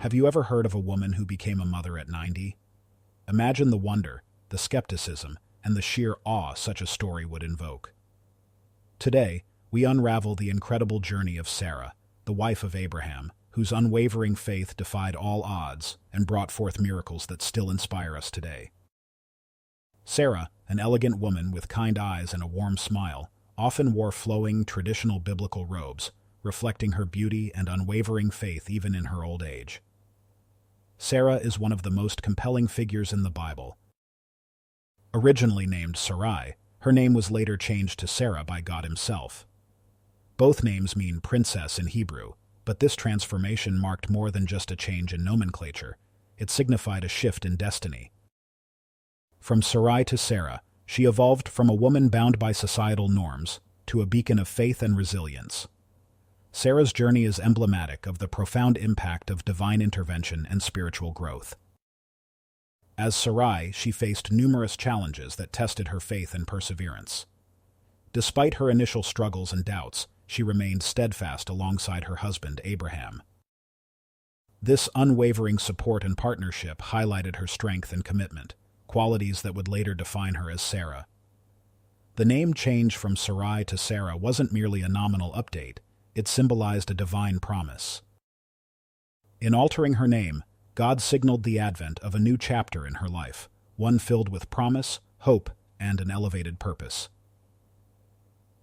Have you ever heard of a woman who became a mother at 90? Imagine the wonder, the skepticism, and the sheer awe such a story would invoke. Today, we unravel the incredible journey of Sarah, the wife of Abraham, whose unwavering faith defied all odds and brought forth miracles that still inspire us today. Sarah, an elegant woman with kind eyes and a warm smile, often wore flowing, traditional biblical robes, reflecting her beauty and unwavering faith even in her old age. Sarah is one of the most compelling figures in the Bible. Originally named Sarai, her name was later changed to Sarah by God himself. Both names mean princess in Hebrew, but this transformation marked more than just a change in nomenclature. It signified a shift in destiny. From Sarai to Sarah, she evolved from a woman bound by societal norms to a beacon of faith and resilience. Sarah's journey is emblematic of the profound impact of divine intervention and spiritual growth. As Sarai, she faced numerous challenges that tested her faith and perseverance. Despite her initial struggles and doubts, she remained steadfast alongside her husband, Abraham. This unwavering support and partnership highlighted her strength and commitment, qualities that would later define her as Sarah. The name change from Sarai to Sarah wasn't merely a nominal update, it symbolized a divine promise. In altering her name, God signaled the advent of a new chapter in her life, one filled with promise, hope, and an elevated purpose.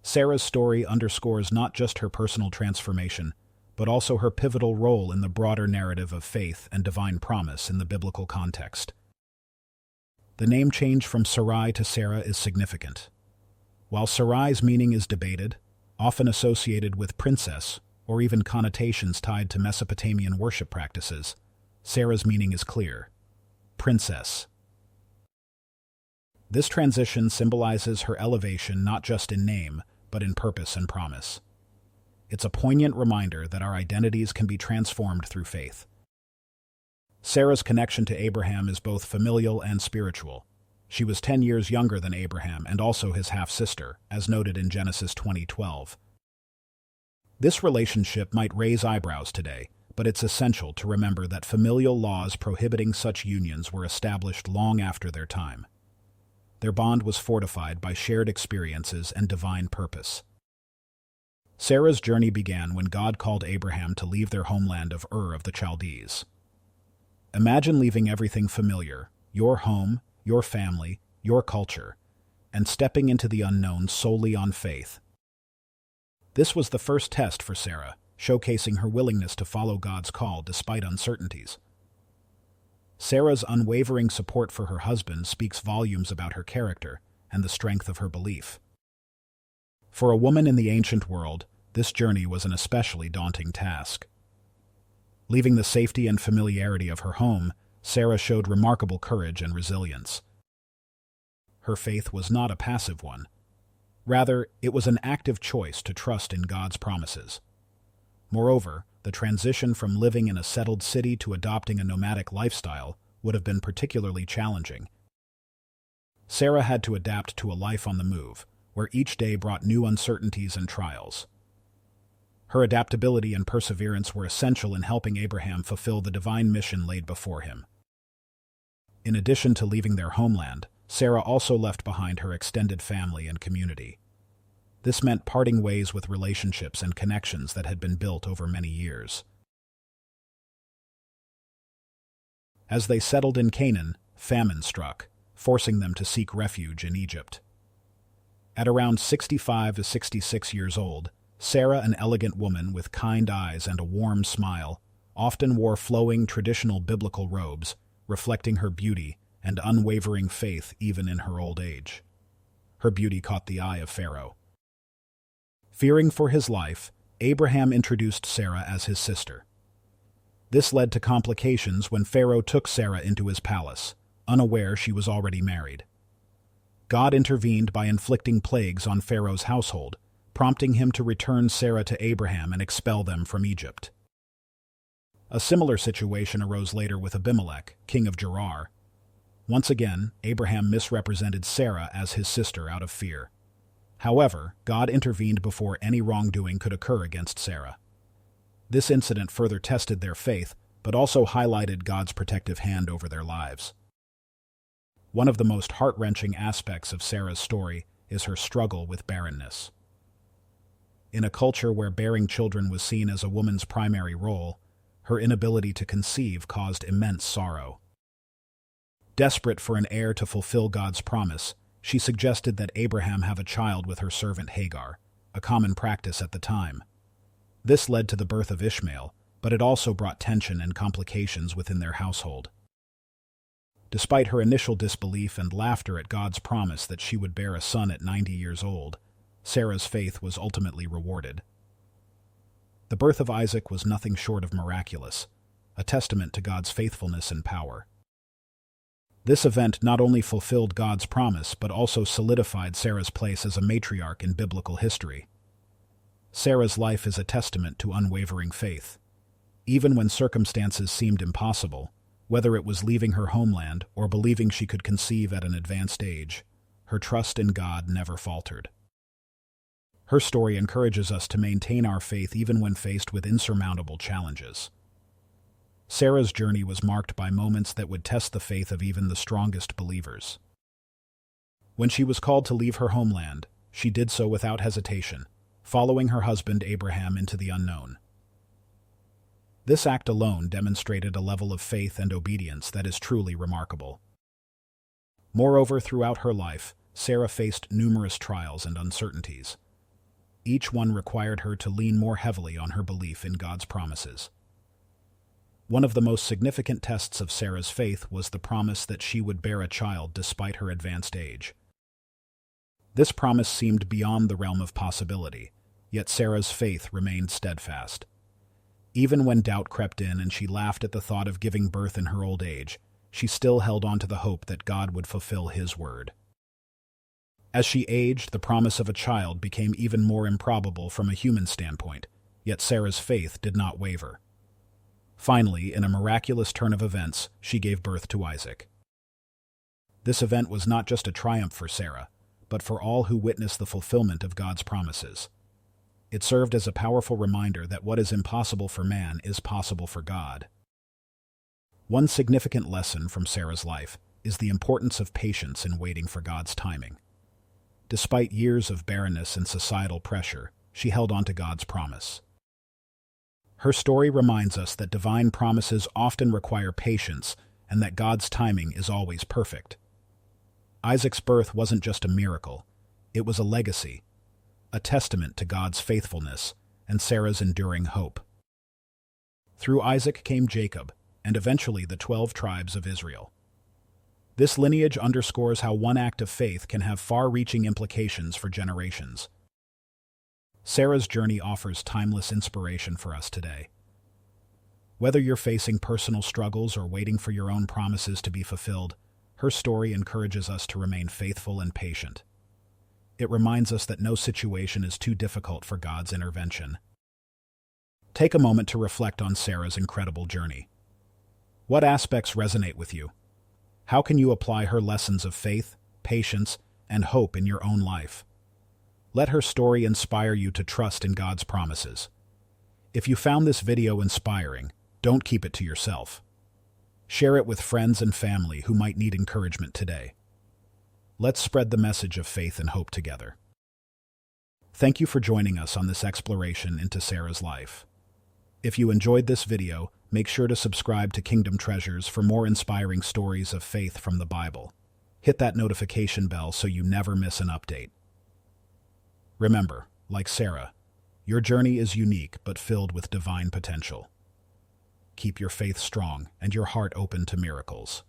Sarah's story underscores not just her personal transformation, but also her pivotal role in the broader narrative of faith and divine promise in the biblical context. The name change from Sarai to Sarah is significant. While Sarai's meaning is debated, often associated with princess or even connotations tied to Mesopotamian worship practices, Sarah's meaning is clear: princess. This transition symbolizes her elevation not just in name, but in purpose and promise. It's a poignant reminder that our identities can be transformed through faith. Sarah's connection to Abraham is both familial and spiritual. She was 10 years younger than Abraham and also his half-sister, as noted in Genesis 20:12. This relationship might raise eyebrows today, but it's essential to remember that familial laws prohibiting such unions were established long after their time. Their bond was fortified by shared experiences and divine purpose. Sarah's journey began when God called Abraham to leave their homeland of Ur of the Chaldees. Imagine leaving everything familiar, your home, your family, your culture, and stepping into the unknown solely on faith. This was the first test for Sarah, showcasing her willingness to follow God's call despite uncertainties. Sarah's unwavering support for her husband speaks volumes about her character and the strength of her belief. For a woman in the ancient world, this journey was an especially daunting task. Leaving the safety and familiarity of her home, Sarah showed remarkable courage and resilience. Her faith was not a passive one. Rather, it was an active choice to trust in God's promises. Moreover, the transition from living in a settled city to adopting a nomadic lifestyle would have been particularly challenging. Sarah had to adapt to a life on the move, where each day brought new uncertainties and trials. Her adaptability and perseverance were essential in helping Abraham fulfill the divine mission laid before him. In addition to leaving their homeland, Sarah also left behind her extended family and community. This meant parting ways with relationships and connections that had been built over many years. As they settled in Canaan, famine struck, forcing them to seek refuge in Egypt. At around 65 to 66 years old, Sarah, an elegant woman with kind eyes and a warm smile, often wore flowing traditional biblical robes, reflecting her beauty and unwavering faith even in her old age. Her beauty caught the eye of Pharaoh. Fearing for his life, Abraham introduced Sarah as his sister. This led to complications when Pharaoh took Sarah into his palace, unaware she was already married. God intervened by inflicting plagues on Pharaoh's household, prompting him to return Sarah to Abraham and expel them from Egypt. A similar situation arose later with Abimelech, king of Gerar. Once again, Abraham misrepresented Sarah as his sister out of fear. However, God intervened before any wrongdoing could occur against Sarah. This incident further tested their faith, but also highlighted God's protective hand over their lives. One of the most heart-wrenching aspects of Sarah's story is her struggle with barrenness. In a culture where bearing children was seen as a woman's primary role, her inability to conceive caused immense sorrow. Desperate for an heir to fulfill God's promise, she suggested that Abraham have a child with her servant Hagar, a common practice at the time. This led to the birth of Ishmael, but it also brought tension and complications within their household. Despite her initial disbelief and laughter at God's promise that she would bear a son at 90 years old, Sarah's faith was ultimately rewarded. The birth of Isaac was nothing short of miraculous, a testament to God's faithfulness and power. This event not only fulfilled God's promise but also solidified Sarah's place as a matriarch in biblical history. Sarah's life is a testament to unwavering faith. Even when circumstances seemed impossible, whether it was leaving her homeland or believing she could conceive at an advanced age, her trust in God never faltered. Her story encourages us to maintain our faith even when faced with insurmountable challenges. Sarah's journey was marked by moments that would test the faith of even the strongest believers. When she was called to leave her homeland, she did so without hesitation, following her husband Abraham into the unknown. This act alone demonstrated a level of faith and obedience that is truly remarkable. Moreover, throughout her life, Sarah faced numerous trials and uncertainties. Each one required her to lean more heavily on her belief in God's promises. One of the most significant tests of Sarah's faith was the promise that she would bear a child despite her advanced age. This promise seemed beyond the realm of possibility, yet Sarah's faith remained steadfast. Even when doubt crept in and she laughed at the thought of giving birth in her old age, she still held on to the hope that God would fulfill His word. As she aged, the promise of a child became even more improbable from a human standpoint, yet Sarah's faith did not waver. Finally, in a miraculous turn of events, she gave birth to Isaac. This event was not just a triumph for Sarah, but for all who witnessed the fulfillment of God's promises. It served as a powerful reminder that what is impossible for man is possible for God. One significant lesson from Sarah's life is the importance of patience in waiting for God's timing. Despite years of barrenness and societal pressure, she held on to God's promise. Her story reminds us that divine promises often require patience and that God's timing is always perfect. Isaac's birth wasn't just a miracle, it was a legacy, a testament to God's faithfulness and Sarah's enduring hope. Through Isaac came Jacob, and eventually the 12 tribes of Israel. This lineage underscores how one act of faith can have far-reaching implications for generations. Sarah's journey offers timeless inspiration for us today. Whether you're facing personal struggles or waiting for your own promises to be fulfilled, her story encourages us to remain faithful and patient. It reminds us that no situation is too difficult for God's intervention. Take a moment to reflect on Sarah's incredible journey. What aspects resonate with you? How can you apply her lessons of faith, patience, and hope in your own life? Let her story inspire you to trust in God's promises. If you found this video inspiring, don't keep it to yourself. Share it with friends and family who might need encouragement today. Let's spread the message of faith and hope together. Thank you for joining us on this exploration into Sarah's life. If you enjoyed this video, make sure to subscribe to Kingdom Treasures for more inspiring stories of faith from the Bible. Hit that notification bell so you never miss an update. Remember, like Sarah, your journey is unique but filled with divine potential. Keep your faith strong and your heart open to miracles.